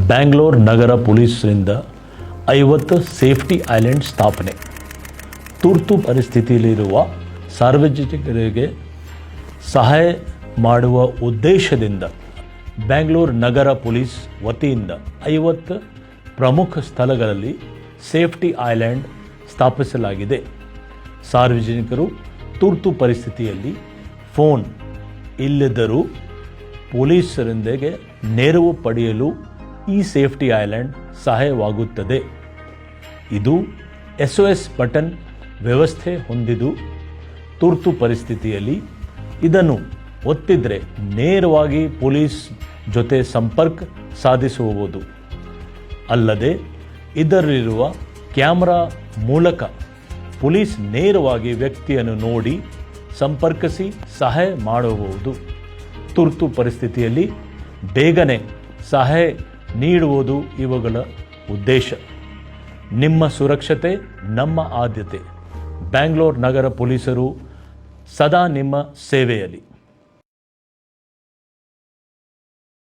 ಬ್ಯಾಂಗ್ಳೂರು ನಗರ ಪೊಲೀಸರಿಂದ 50 safety island ಸ್ಥಾಪನೆ. ತುರ್ತು ಪರಿಸ್ಥಿತಿಯಲ್ಲಿರುವ ಸಾರ್ವಜನಿಕರಿಗೆ ಸಹಾಯ ಮಾಡುವ ಉದ್ದೇಶದಿಂದ ಬ್ಯಾಂಗ್ಳೂರು ನಗರ ಪೊಲೀಸ್ ವತಿಯಿಂದ 50 ಪ್ರಮುಖ ಸ್ಥಳಗಳಲ್ಲಿ ಸೇಫ್ಟಿ ಐಲ್ಯಾಂಡ್ ಸ್ಥಾಪಿಸಲಾಗಿದೆ. ಸಾರ್ವಜನಿಕರು ತುರ್ತು ಪರಿಸ್ಥಿತಿಯಲ್ಲಿ ಫೋನ್ ಇಲ್ಲದರೂ ಪೊಲೀಸರೊಂದಿಗೆ ನೆರವು ಪಡೆಯಲು ಈ ಸೇಫ್ಟಿ ಐಲ್ಯಾಂಡ್ ಸಹಾಯವಾಗುತ್ತದೆ. ಇದು SOS ಬಟನ್ ವ್ಯವಸ್ಥೆ ಹೊಂದಿದ್ದು ತುರ್ತು ಪರಿಸ್ಥಿತಿಯಲ್ಲಿ ಇದನ್ನು ಒತ್ತಿದರೆ ನೇರವಾಗಿ ಪೊಲೀಸ್ ಜೊತೆ ಸಂಪರ್ಕ ಸಾಧಿಸಬಹುದು. ಅಲ್ಲದೆ ಇದರಲ್ಲಿರುವ ಕ್ಯಾಮರಾ ಮೂಲಕ ಪೊಲೀಸ್ ನೇರವಾಗಿ ವ್ಯಕ್ತಿಯನ್ನು ನೋಡಿ ಸಂಪರ್ಕಿಸಿ ಸಹಾಯ ಮಾಡಬಹುದು. ತುರ್ತು ಪರಿಸ್ಥಿತಿಯಲ್ಲಿ ಬೇಗನೆ ಸಹಾಯ ನೀಡುವುದು ಇವುಗಳ ಉದ್ದೇಶ. ನಿಮ್ಮ ಸುರಕ್ಷತೆ ನಮ್ಮ ಆದ್ಯತೆ. ಬ್ಯಾಂಗ್ಳೂರು ನಗರ ಪೊಲೀಸರು ಸದಾ ನಿಮ್ಮ ಸೇವೆಯಲ್ಲಿ.